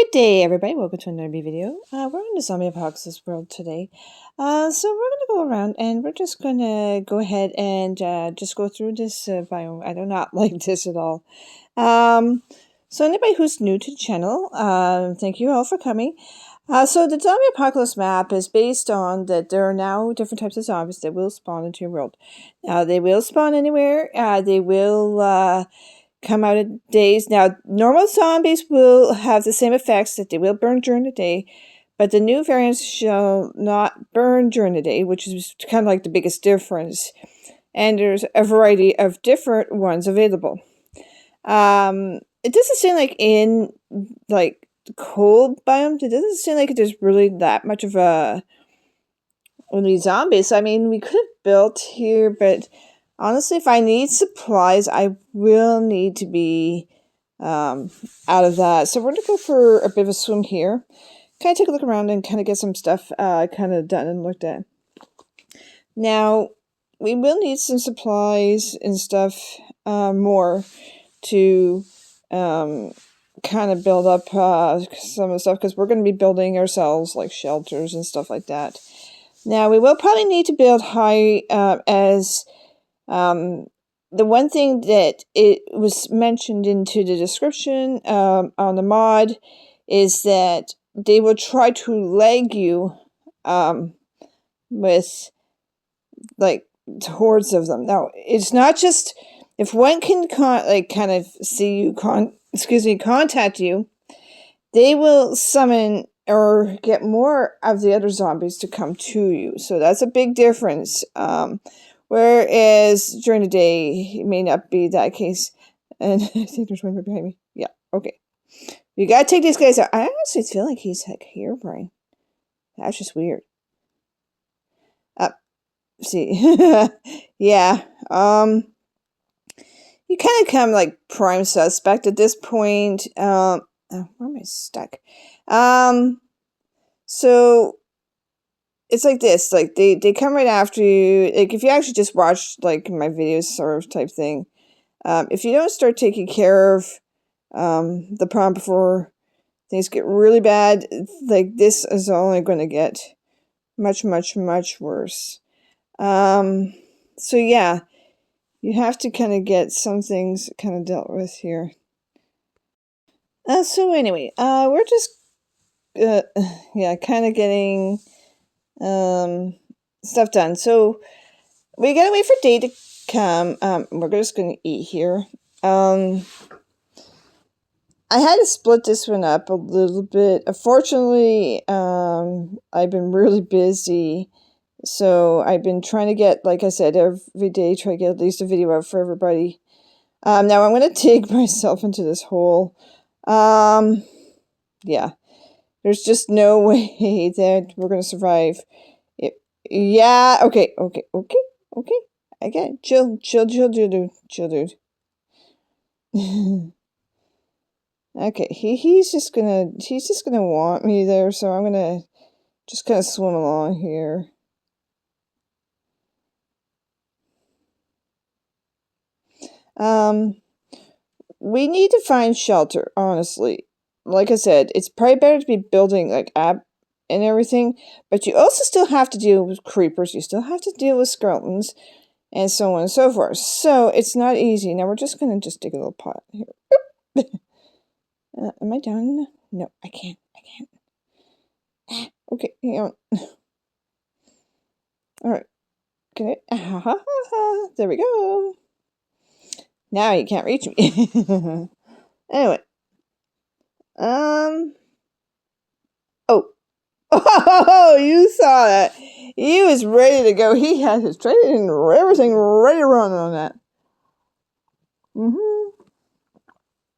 Good day, everybody. Welcome to another video. We're in the zombie apocalypse world today. So we're going to go around and we're just going to go ahead and just go through this biome. I do not like this at all. So anybody who's new to the channel, thank you all for coming. So the zombie apocalypse map is based on that there are now different types of zombies that will spawn into your world. Now, they will spawn anywhere. They will come out of days. Now, normal zombies will have the same effects, that they will burn during the day, but the new variants shall not burn during the day, which is kind of like the biggest difference. And there's a variety of different ones available. It doesn't seem like in like cold biomes, it doesn't seem like there's really that much of a only zombies. I mean, we could have built here, but honestly, if I need supplies, I will need to be out of that. So we're going to go for a bit of a swim here. Kind of take a look around and kind of get some stuff kind of done and looked at. Now, we will need some supplies and stuff more to kind of build up some of the stuff, because we're going to be building ourselves like shelters and stuff like that. Now, we will probably need to build high as the one thing that it was mentioned into the description on the mod is that they will try to lag you with like hordes of them. Now, it's not just if one can kind of see you contact you, they will summon or get more of the other zombies to come to you. So that's a big difference. Whereas during the day, it may not be that case. And I think there's one right behind me. Yeah, okay. You gotta take these guys out. I honestly feel like he's like Herobrine. That's just weird. See. Yeah. You kind of come like prime suspect at this point. Oh, where am I stuck? So it's like this, like they come right after you. Like if you actually just watch like my videos sort of type thing, if you don't start taking care of the problem before things get really bad, like this is only going to get much worse. So yeah, you have to kind of get some things kind of dealt with here. So anyway, we're just yeah, kind of getting stuff done. So we gotta wait for day to come. We're just gonna eat here. I had to split this one up a little bit. Unfortunately, I've been really busy, so I've been trying to get, like I said, every day try to get at least a video out for everybody. Now I'm gonna dig myself into this hole. Yeah. There's just no way that we're gonna survive. Yeah, okay. I get it. Chill, dude. Okay, he's just gonna want me there, so I'm gonna just kind of swim along here. We need to find shelter, honestly. Like I said, it's probably better to be building like app and everything, but you also still have to deal with creepers, you still have to deal with skeletons, and so on and so forth. So it's not easy. Now we're just gonna dig a little pot here. Am I down? No, I can't. Okay, hang on. Alright. Okay. There we go. Now you can't reach me. Anyway. Oh, you saw that. He was ready to go. He had his training and everything ready to run on that.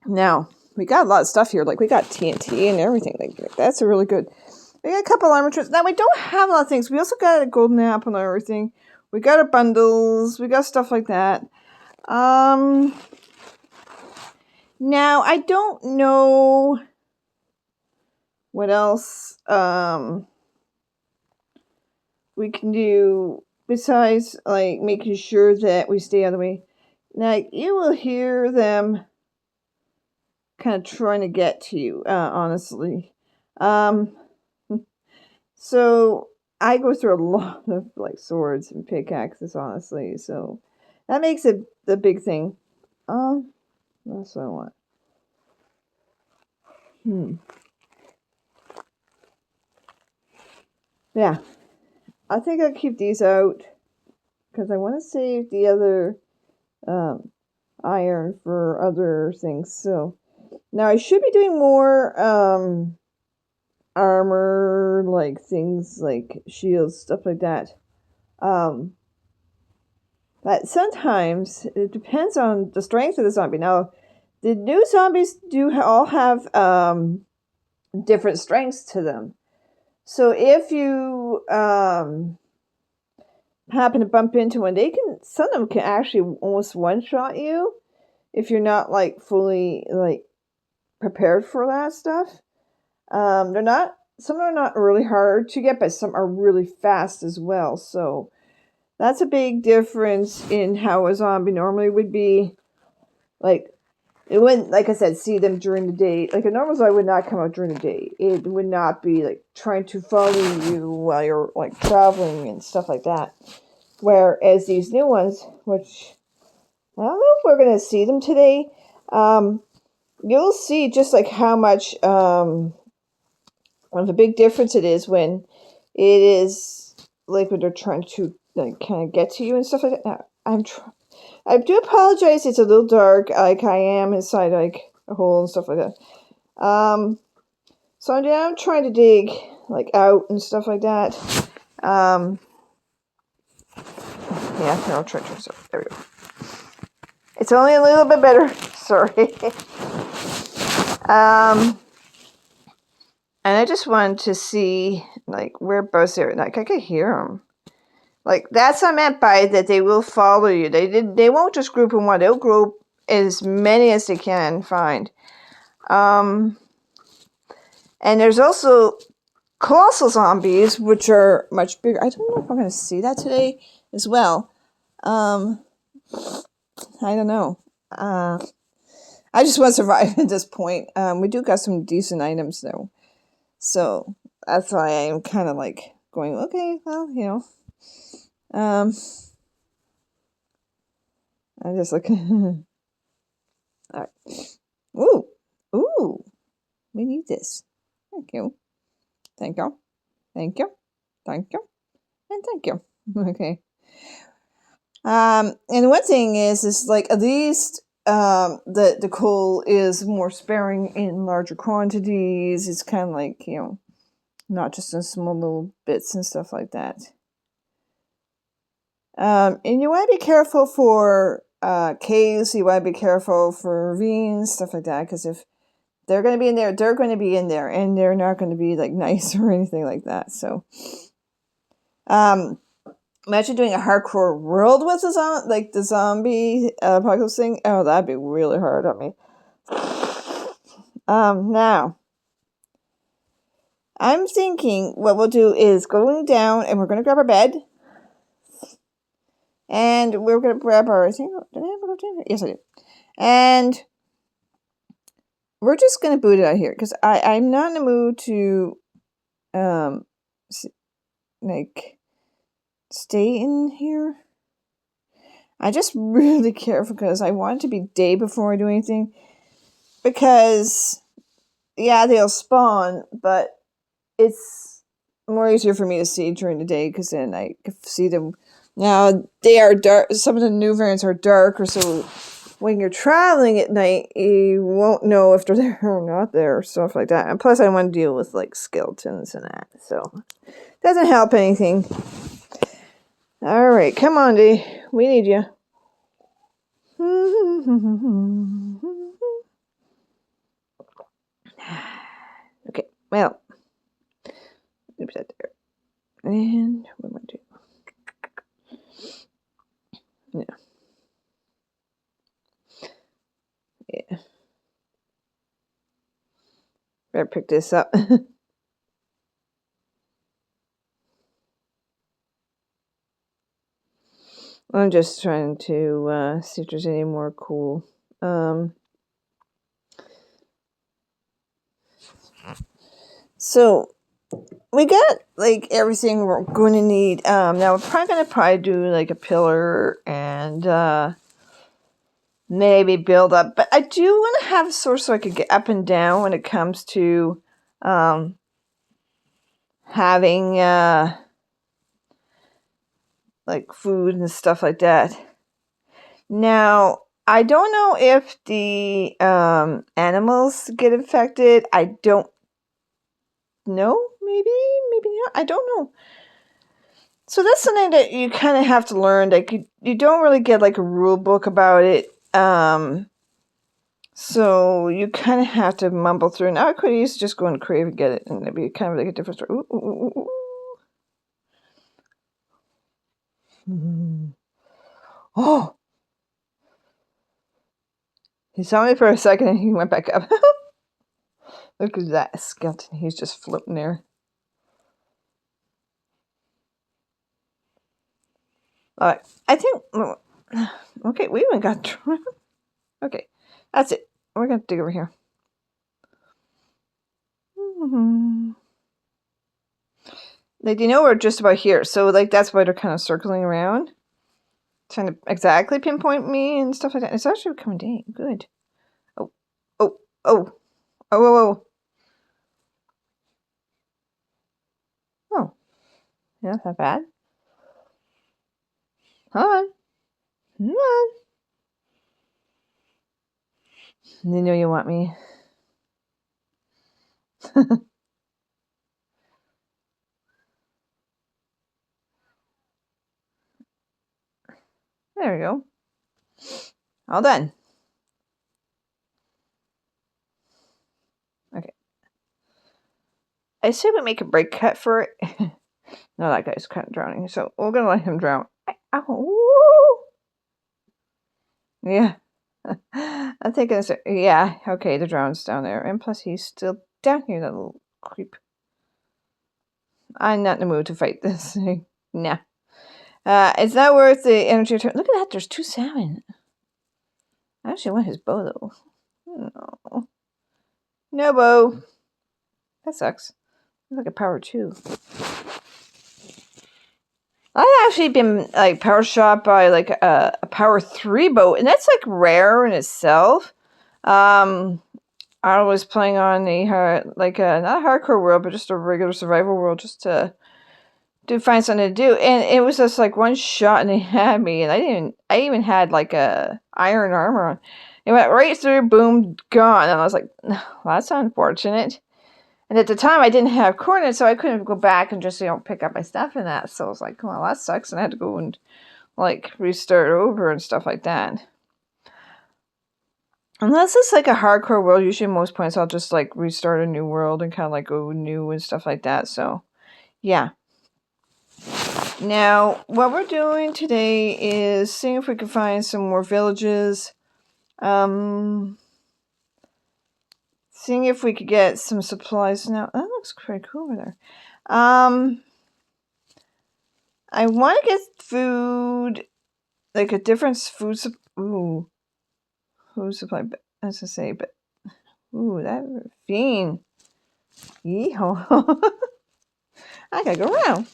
Now, we got a lot of stuff here. Like, we got TNT and everything. Like that's a really good. We got a couple armor troops. Now, we don't have a lot of things. We also got a golden apple and everything. We got our bundles. We got stuff like that. Now, I don't know what else we can do besides like making sure that we stay out of the way. Now, you will hear them kind of trying to get to you, honestly. So I go through a lot of like swords and pickaxes, honestly. So that makes it the big thing. That's what I want. Yeah, I think I'll keep these out because I want to save the other iron for other things. So now I should be doing more armor, like things like shields, stuff like that. But sometimes it depends on the strength of the zombie. Now, the new zombies do all have different strengths to them. So if you happen to bump into one, some of them can actually almost one shot you if you're not like fully like prepared for that stuff. They're not. Some are not really hard to get, but some are really fast as well. So that's a big difference in how a zombie normally would be. Like, it wouldn't, like I said, see them during the day. Like, a normal zombie would not come out during the day. It would not be, like, trying to follow you while you're, like, traveling and stuff like that. Whereas these new ones, which I don't know if we're going to see them today, you'll see just, like, how much of a big difference it is when it is, like, when they're trying to, like, kind of get to you and stuff like that. I do apologize. It's a little dark. Like, I am inside like a hole and stuff like that. So I'm trying to dig like out and stuff like that. Yeah, here, I'll try to. There we go. It's only a little bit better. Sorry. And I just wanted to see like where Buzz are. Like I could hear them. Like that's what I meant by that they will follow you. They won't just group in one. They'll group as many as they can find. And there's also colossal zombies, which are much bigger. I don't know if I'm going to see that today as well. I don't know. I just want to survive at this point. We do got some decent items though, so that's why I'm kind of like going, okay, well, you know. I'm just like, all right. Ooh, we need this. Thank you, thank you, thank you, thank you, and thank you. Okay. And one thing is like at least the coal is more sparing in larger quantities. It's kind of like, you know, not just in small little bits and stuff like that. And you want to be careful for caves. You want to be careful for ravines, stuff like that, because if they're going to be in there, they're going to be in there, and they're not going to be like nice or anything like that. So, imagine doing a hardcore world with the zombie apocalypse thing. Oh, that'd be really hard on me. Now, I'm thinking what we'll do is going down, and we're going to grab our bed, and we're going to grab our. Did I ever go down? Yes, I did. And we're just going to boot it out here because I'm not in the mood to, like, stay in here. I just really careful because I want it to be day before I do anything. Because, yeah, they'll spawn, but it's more easier for me to see during the day because then I can see them. Now, they are dark. Some of the new variants are darker, so when you're traveling at night, you won't know if they're there or not there, stuff like that. And plus, I want to deal with, like, skeletons and that, so it doesn't help anything. All right, come on, D. We need you. Okay, well, oops, that there. And what am I doing? Yeah. Yeah. Better pick this up. I'm just trying to see if there's any more cool So we got like everything we're going to need. Now we're probably do like a pillar and maybe build up, but I do want to have a source so I could get up and down when it comes to having like food and stuff like that. Now I don't know if the animals get infected. I don't know. Maybe not. I don't know. So that's something that you kind of have to learn. Like you don't really get like a rule book about it. So you kind of have to mumble through. Now I could use just go and Crave and get it, and it'd be kind of like a different story. Ooh, ooh, ooh, ooh. Oh, he saw me for a second and he went back up. Look at that skeleton. He's just floating there. All right. I think. Okay, we even got. Okay, that's it. We're gonna dig over here. Like, you know, we're just about here, so like that's why they're kind of circling around, trying to exactly pinpoint me and stuff like that. It's actually becoming day. Good. Oh, oh, oh, oh, oh, oh. Oh, yeah, that's not bad. Come on, come on. They know you want me. There we go. All done. Okay. I say we make a break cut for it. No, that guy's kind of drowning, so we're gonna let him drown. Ow. Yeah. I'm thinking, yeah, okay, the drone's down there, and plus he's still down here, that little creep. I'm not in the mood to fight this thing. Nah. It's not worth the energy. Look at that, there's 2 salmon. I actually want his bow, though. No. No bow. That sucks. It's like a power 2. I've actually been like power shot by like a power 3 bow, and that's like rare in itself. I was playing on not a hardcore world, but just a regular survival world, just to find something to do. And it was just like one shot, and they had me, and I even had like a iron armor on. It went right through, boom, gone. And I was like, well, that's unfortunate. And at the time, I didn't have coordinates, so I couldn't go back and just pick up my stuff and that. So I was like, well, that sucks, and I had to go and like restart over and stuff like that. Unless it's like a hardcore world, usually most points I'll just like restart a new world and kind of like go new and stuff like that. So, yeah. Now, what we're doing today is seeing if we can find some more villages. Seeing if we could get some supplies. Now, that looks pretty cool over there. I want to get food, like a different food supply, as I say, but ooh, that ravine. Yeehaw. I gotta go around.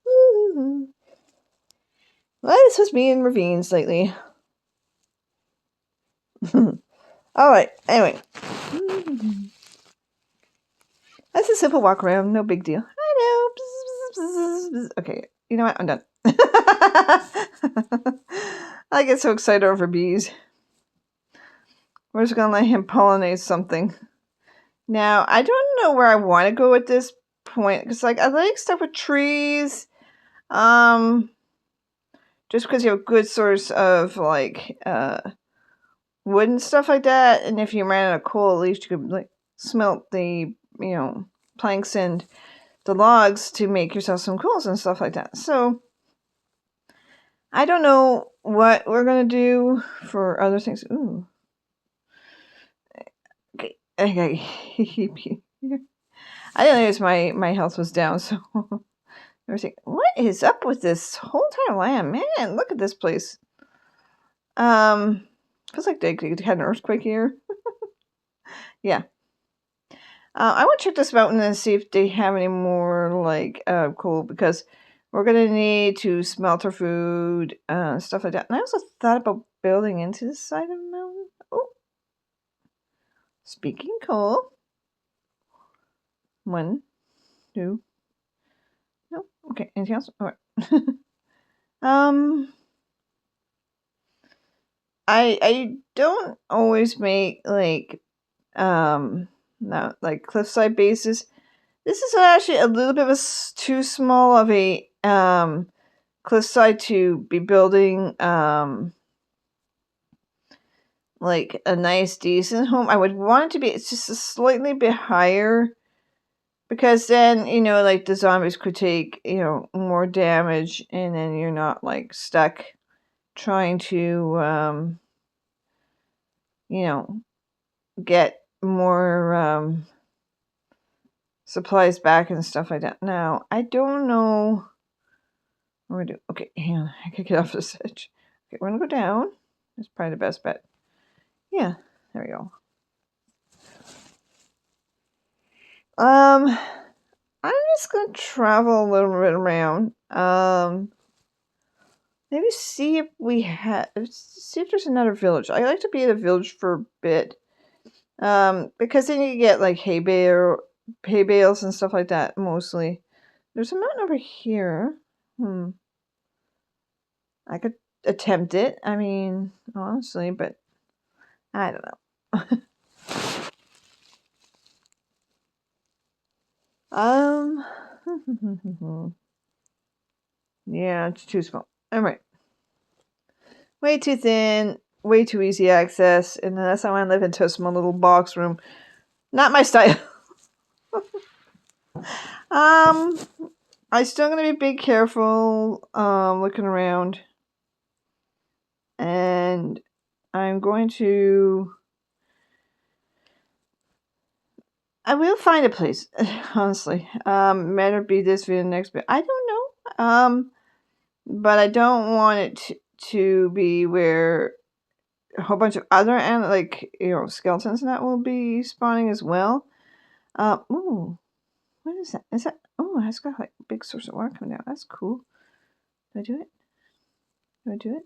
Woo-hoo. Well, this was me in ravines lately. Alright, anyway. That's a simple walk around, no big deal. I know. Okay, you know what? I'm done. I get so excited over bees. We're just gonna let him pollinate something. Now, I don't know where I want to go at this point, because like I like stuff with trees. Just because you have a good source of like wood and stuff like that, and if you ran out of coal, at least you could like smelt the planks and the logs to make yourself some coals and stuff like that. So I don't know what we're gonna do for other things. Ooh. Okay. I didn't notice my health was down, so I was like, what is up with this whole entire land? Man, look at this place. Feels like they had an earthquake here. Yeah. I want to check this mountain and see if they have any more like coal, because we're gonna need to smelt our food, stuff like that. And I also thought about building into the side of the mountain. Oh, speaking coal. 1, 2. No, okay. Anything else? All right. um, I don't always make like not like cliffside bases. This is actually a little bit of too small of a cliffside to be building like a nice decent home. I would want it to be it's just a slightly bit higher, because then like the zombies could take more damage, and then you're not like stuck trying to you know get more supplies back and stuff like that. Now I don't know what we're gonna do. Okay, hang on, I could get off this edge. Okay, we're gonna go down. That's probably the best bet. Yeah, there we go. I'm just gonna travel a little bit around. Maybe see if there's another village. I like to be at a village for a bit. Because then you get like hay bales and stuff like that mostly. There's a mountain over here. I could attempt it. I mean, honestly, but I don't know. Yeah, it's too small. All right. Way too thin, way too easy access, and that's how I live into a small little box room. Not my style. I'm still gonna be big careful, looking around, and I'm going to. I will find a place, honestly. Matter be this video next, but I don't know. But I don't want it to be where a whole bunch of other skeletons and that will be spawning as well. Ooh, what is that? Is that? Oh, that's got like a big source of water coming out. That's cool. Do I do it? Do I do it?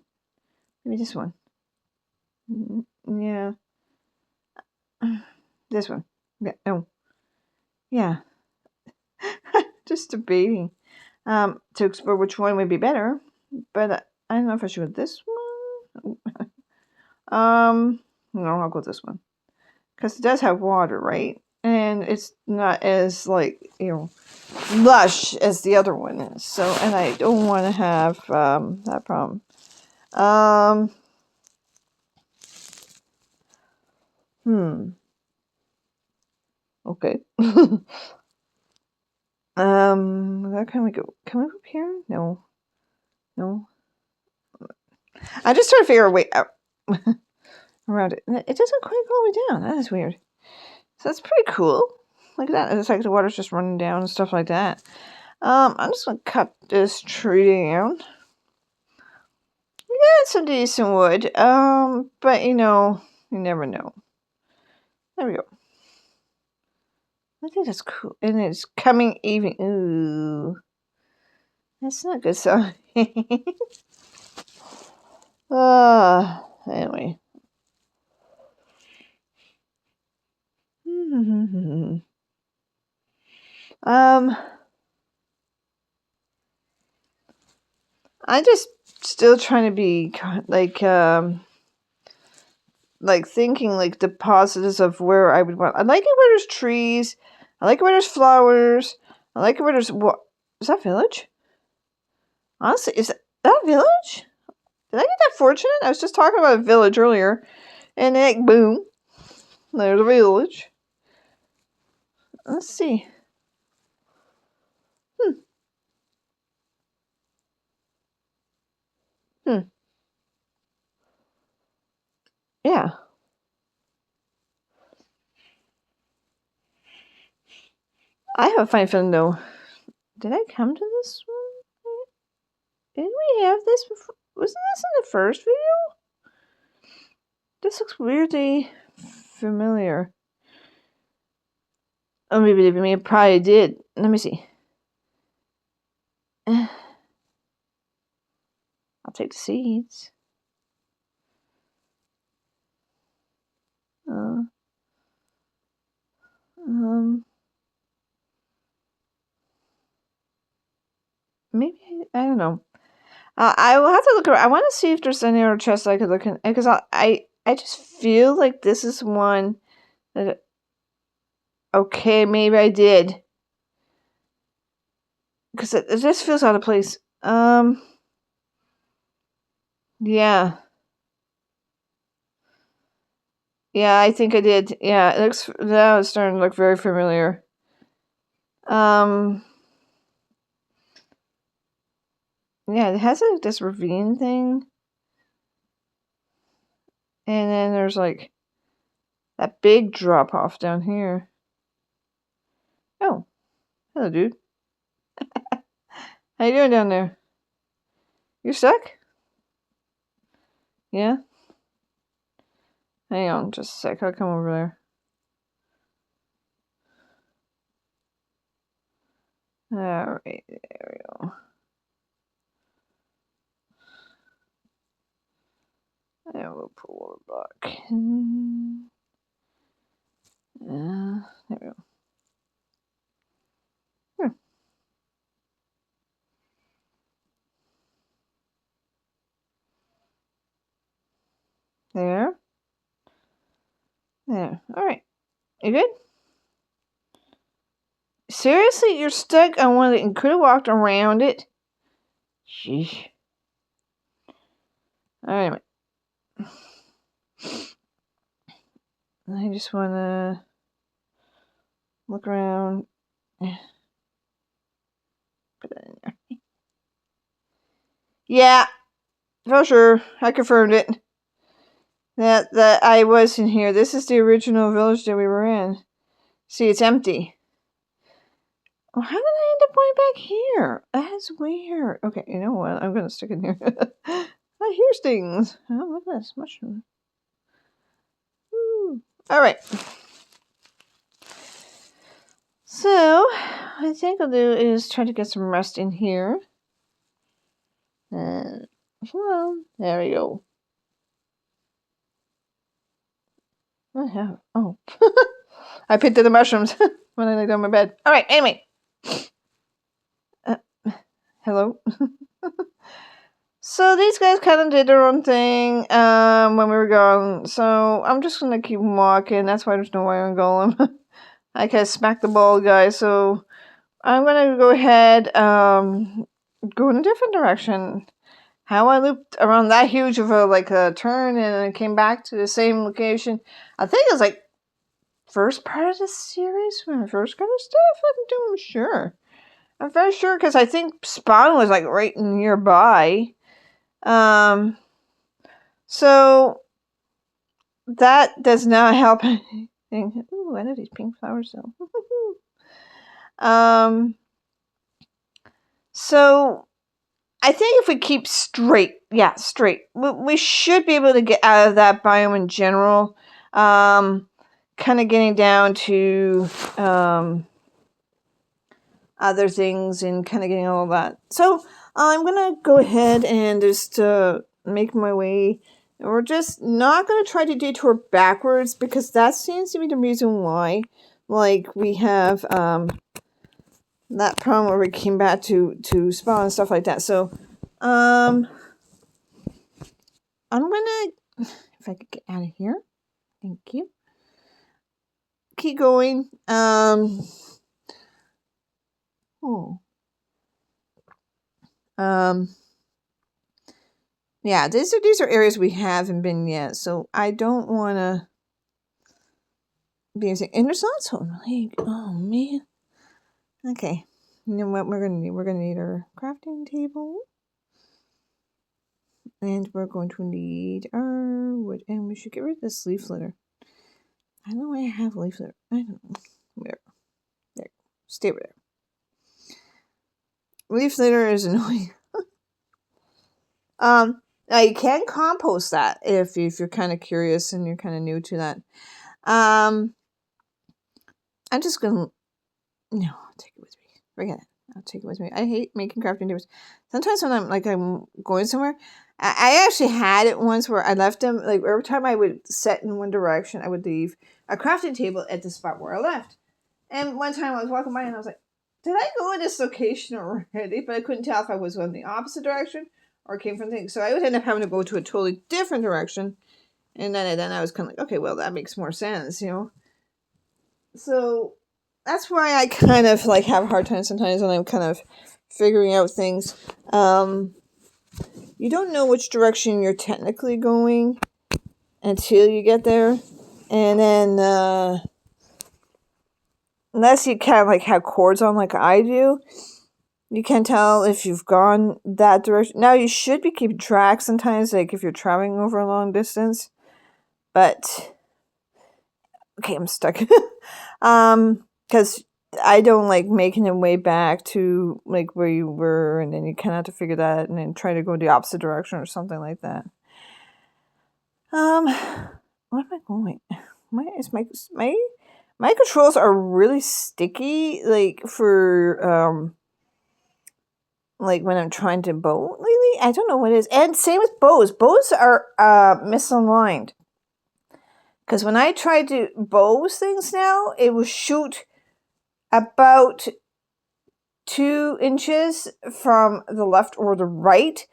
Maybe this one. Yeah. This one. Yeah. Oh. Yeah. Just debating. To explore which one would be better, but I don't know if I should go this one. No, I'll go this one, because it does have water, right? And it's not as lush as the other one is. So, and I don't want to have that problem. Okay. Where can we go? Can we go up here? No. No. I just trying to figure a way out around it. It doesn't quite go all the way down. That is weird. So that's pretty cool. Look at that. It's like the water's just running down and stuff like that. I'm just gonna cut this tree down. We got some decent wood. But you never know. There we go. I think that's cool. And it's coming evening. Ooh. That's not a good sign. Anyway. I just still trying to be like thinking like the positives of where I would want. I like it where there's trees. I like it where there's flowers. I like it where there's what is that village? Honestly, is that village? Did I get that fortunate? I was just talking about a village earlier, and then boom, there's a village. Let's see. Yeah. I have a fine feeling though. Did I come to this one? Didn't we have this before? Wasn't this in the first video? This looks weirdly familiar. Oh, maybe it probably did. Let me see. I'll take the seeds. Uh, um, maybe I don't know. I will have to look around. I want to see if there's any other chests I could look in, because I just feel like this is one that. Okay, maybe I did, because it just feels out of place. Yeah, yeah, I think I did. Yeah, it looks, that was starting to look very familiar. Yeah, it has like this ravine thing, and then there's like that big drop off down here. Oh, hello, dude. How you doing down there? You stuck? Yeah. Hang on, just a sec. I'll come over there. Alright, there we go. And we'll pull it back. There we go. There. There. Alright. You good? Seriously? You're stuck on one that you could have walked around it? Sheesh. Alright. I just want to look around. Put that in there. Yeah, for sure. I confirmed it. That I was in here. This is the original village that we were in. See, it's empty. Well, how did I end up going back here? That's weird. Okay, you know what? I'm gonna stick in here. I hear things. Oh, look at this mushroom. All right. So, what I think I'll do is try to get some rest in here. And well, there we go. I have. Oh, I picked up the mushrooms when I lay down my bed. All right. Anyway. Hello. So these guys kind of did their own thing when we were gone. So I'm just gonna keep walking. That's why there's no iron golem. I kind of smacked the ball guy. So I'm gonna go ahead, go in a different direction. How I looped around that huge of a turn and I came back to the same location. I think it was like first part of the series when I first got the stuff. I'm sure. I'm very sure because I think spawn was like right nearby. So that does not help anything. Ooh, I know these pink flowers though. So I think if we keep straight, we should be able to get out of that biome in general. Kind of getting down to other things and kind of getting all of that. So I'm gonna go ahead and just make my way. And we're just not gonna try to detour backwards because that seems to be the reason why. Like we have that problem where we came back to spawn and stuff like that. So I'm gonna, if I could get out of here, thank you. Keep going. Yeah, these are areas we haven't been yet, so I don't want to be saying. And there's also like, oh man. Okay, you know what we're gonna need? We're gonna need our crafting table, and we're going to need our wood, and we should get rid of this leaf litter. I don't know why I have leaf litter. I don't know. Where? There. Stay over there. Leaf litter is annoying. Now you can compost that if you're kind of curious and you're kind of new to that. I'm just gonna No, I'll take it with me. Forget it. I'll take it with me. I hate making crafting tables. Sometimes when I'm going somewhere, I actually had it once where I left them, like every time I would set in one direction, I would leave a crafting table at the spot where I left. And one time I was walking by and I was like, did I go in this location already? But I couldn't tell if I was going the opposite direction or came from things. So I would end up having to go to a totally different direction. And then I was kind of like, okay, well, that makes more sense, So that's why I kind of like have a hard time sometimes when I'm kind of figuring out things. You don't know which direction you're technically going until you get there. And then, unless you kind of like have cords on like I do, you can't tell if you've gone that direction. Now, you should be keeping track sometimes, like if you're traveling over a long distance. But, okay, I'm stuck. Because I don't like making a way back to like where you were, and then you kind of have to figure that and then try to go the opposite direction or something like that. Where am I going? My controls are really sticky, like for like when I'm trying to bow lately. I don't know what it is. And same with bows. Bows are misaligned. Because when I try to bow things now, it will shoot about 2 inches from the left or the right.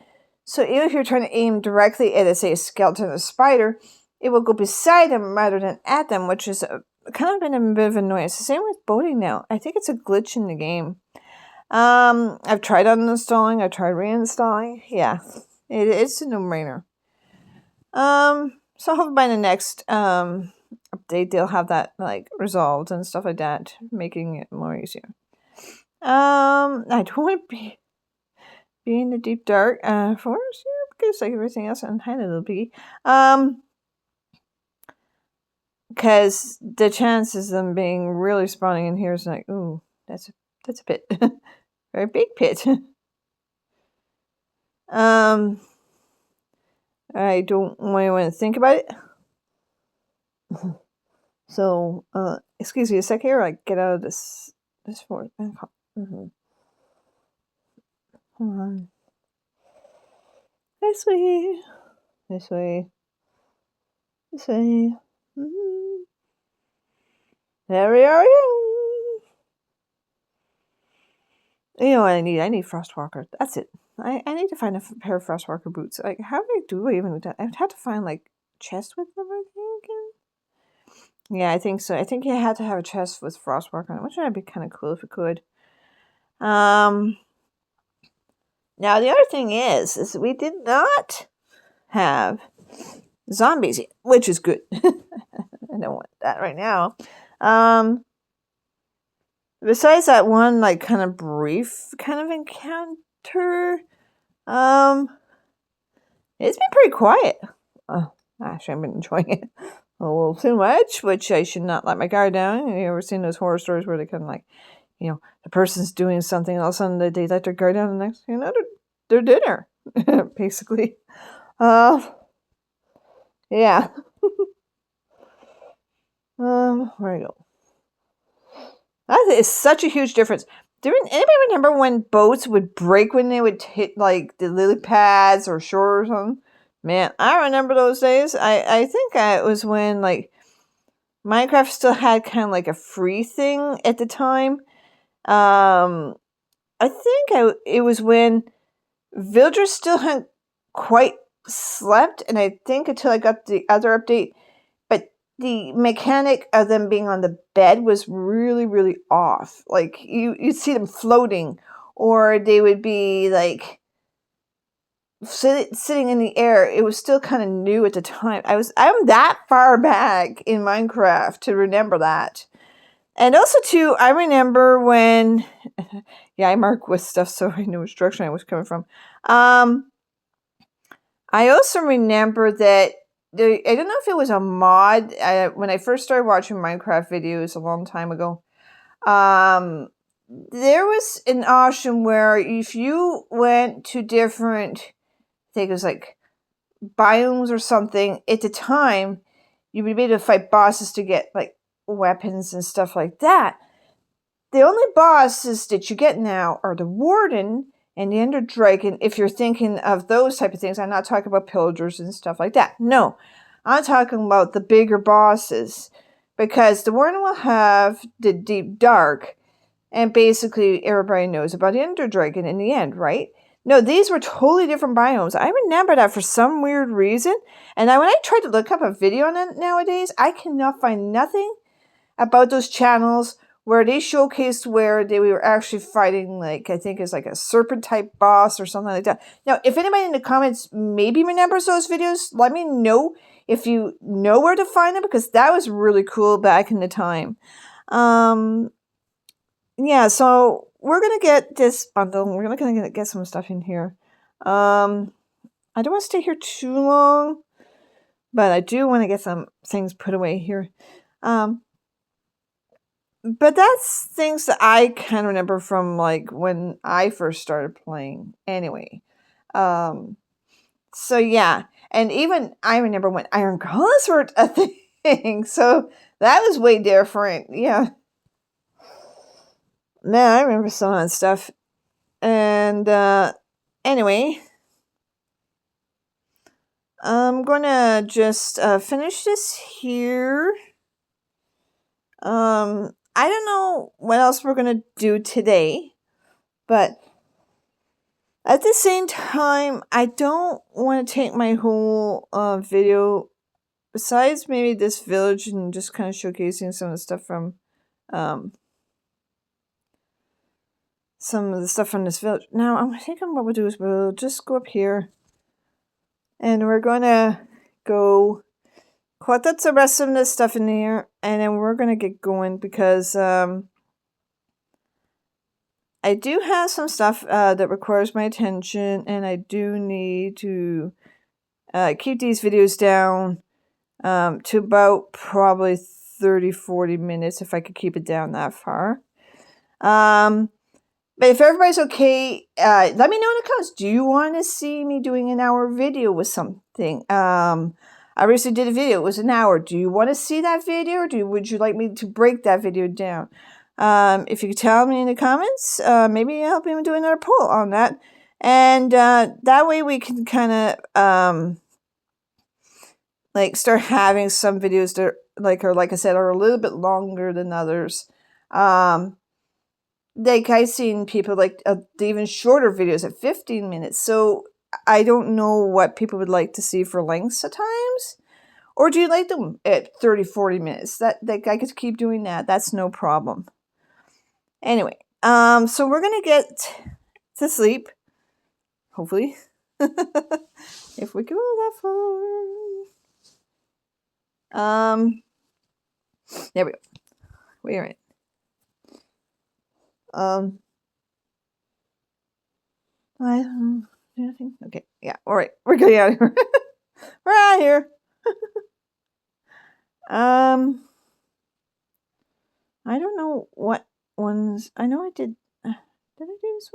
So even if you're trying to aim directly at, say, a skeleton or a spider, it will go beside them rather than at them, which is kind of been a bit of a annoyance. The same with boating now. I think it's a glitch in the game. I've tried uninstalling. I've tried reinstalling. Yeah, it's a no-brainer. So hopefully by the next update they'll have that like resolved and stuff like that, making it more easier. I don't want to be in the deep dark forest, because like everything else, and hi little piggy. Because the chances of them being really spawning in here is like, ooh, that's a pit, very big pit. I don't want to think about it. So, excuse me a sec here. I get out of this forest. Mm-hmm. Hold on. This way. This way. This way. Mm-hmm. There we are. You know what I need? I need Frostwalker. That's it. I need to find a pair of Frostwalker boots. Like, how do I even do that? I'd have to find, like, chest with them, I think. Yeah, I think so. I think you had to have a chest with Frostwalker on it, which would be kind of cool if it could. Now, the other thing is we did not have zombies yet, which is good. I don't want that right now. Besides that one, like, kind of brief kind of encounter, it's been pretty quiet. Actually, I've been enjoying it a little too much, which I should not let my guard down. You ever seen those horror stories where they kind of like, the person's doing something and all of a sudden they let their guard down and next thing their dinner, basically. Yeah. Where do I go? That is such a huge difference. Anybody remember when boats would break when they would hit like the lily pads or shore or something? Man, I remember those days. I think it was when like Minecraft still had kind of like a free thing at the time. I think it was when villagers still hadn't quite slept, and I think until I got the other update, but the mechanic of them being on the bed was really, really off. Like you'd see them floating, or they would be like sitting in the air. It was still kind of new at the time. I'm that far back in Minecraft to remember that. And also too, I remember when I mark with stuff so I knew which direction I was coming from. I also remember that I don't know if it was a mod when I first started watching Minecraft videos a long time ago. There was an option where if you went to different, I think it was like biomes or something, at the time, you would be able to fight bosses to get like weapons and stuff like that. the only bosses that you get now are the Warden and the Ender Dragon. If you're thinking of those type of things, I'm not talking about pillagers and stuff like that. No, I'm talking about the bigger bosses, because the Warden will have the Deep Dark, and basically everybody knows about the Ender Dragon in the end, right? No, these were totally different biomes. I remember that for some weird reason. And when I tried to look up a video on it nowadays, I cannot find nothing about those channels where they showcased where they were actually fighting, like, I think it's like a serpent type boss or something like that. Now, if anybody in the comments maybe remembers those videos, let me know if you know where to find them, because that was really cool back in the time. Yeah, so we're gonna get this bundle. We're gonna get some stuff in here. I don't want to stay here too long, but I do want to get some things put away here. But that's things that I kind of remember from, like, when I first started playing. Anyway, so yeah, and even I remember when Iron Golems were a thing. So that was way different. Yeah. Now I remember some of that stuff. And anyway, I'm gonna just finish this here. I don't know what else we're gonna do today, but at the same time, I don't want to take my whole video, besides maybe this village and just kind of showcasing some of the stuff from this village. Now, I'm thinking what we'll do is we'll just go up here, and we're gonna go collect up the rest of this stuff in here, and then we're gonna get going, because I do have some stuff that requires my attention, and I do need to keep these videos down to about probably 30-40 minutes, if I could keep it down that far. But if everybody's okay, let me know in the comments. Do you want to see me doing an hour video with something? I recently did a video. It was an hour. Do you want to see that video, or would you like me to break that video down? If you could tell me in the comments, maybe I'll be doing another poll on that. And that way we can kind of like start having some videos that like I said, are a little bit longer than others. Like I've seen people like even shorter videos at 15 minutes. So I don't know what people would like to see for lengths at times. Or do you like them at 30-40 minutes? That I could keep doing that. That's no problem. Anyway, so we're gonna get to sleep. Hopefully. If we go that far. There we go. We're in. Anything? Okay, yeah, alright. We're getting out of here. We're out of here. I don't know what ones. I know I did. Did I do this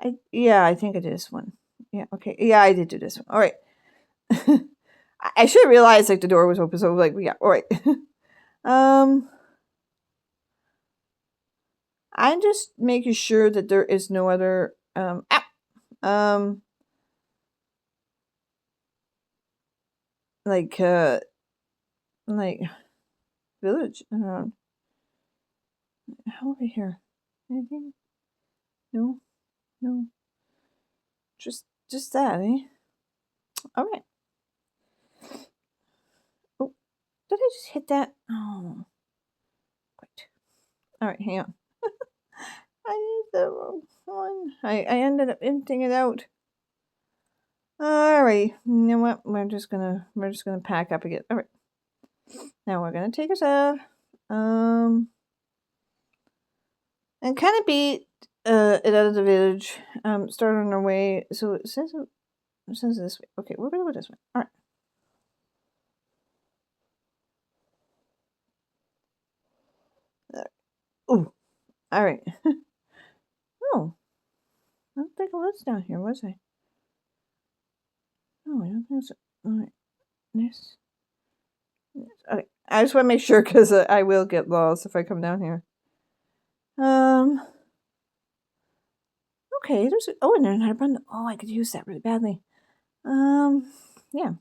one? Yeah, I think I did this one. Yeah, okay. Yeah, I did do this one. Alright. I should have realized like the door was open, so like yeah, alright. I'm just making sure that there is no other like village around. How over here? Anything? No, no. Just that, eh? All right. Oh, did I just hit that? Oh, great. All right, hang on. I did the wrong one. I ended up emptying it out. All right. You know what? We're just gonna pack up again. All right. Now we're gonna take us out. And kind of beat it out of the village. Start on our way. So it says this way. Okay, we're gonna go this way. All right. Oh, all right. Oh, I don't think I was down here, was I? No, I don't think so. All right. This. Okay. I just want to make sure, because I will get lost if I come down here. Okay, there's another bundle. Oh, I could use that really badly. Yeah.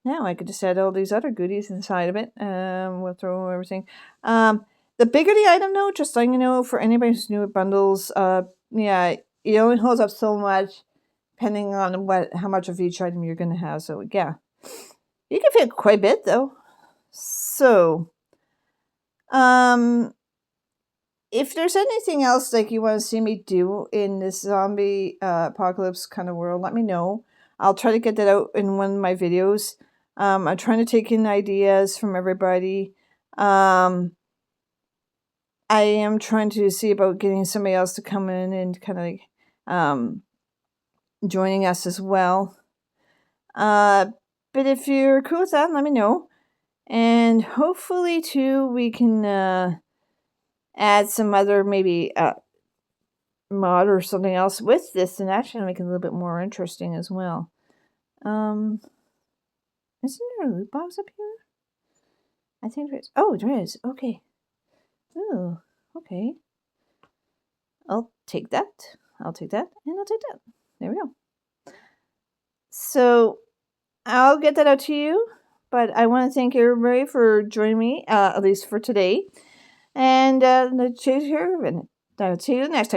Now I could just add all these other goodies inside of it. We'll throw everything. The bigger the item, though, just letting you know, for anybody who's new at bundles, yeah, it only holds up so much, depending on how much of each item you're gonna have. So yeah, you can fit quite a bit though. So, if there's anything else like you want to see me do in this zombie apocalypse kind of world, let me know. I'll try to get that out in one of my videos. I'm trying to take in ideas from everybody. I am trying to see about getting somebody else to come in and kind of like joining us as well. But if you're cool with that, let me know. And hopefully, too, we can add some other maybe mod or something else with this and actually make it a little bit more interesting as well. Isn't there a loot box up here? I think there is. Oh, there is. Okay. Oh, okay. I'll take that. I'll take that. And I'll take that. There we go. So I'll get that out to you. But I want to thank everybody for joining me, at least for today. And I'll see you next time.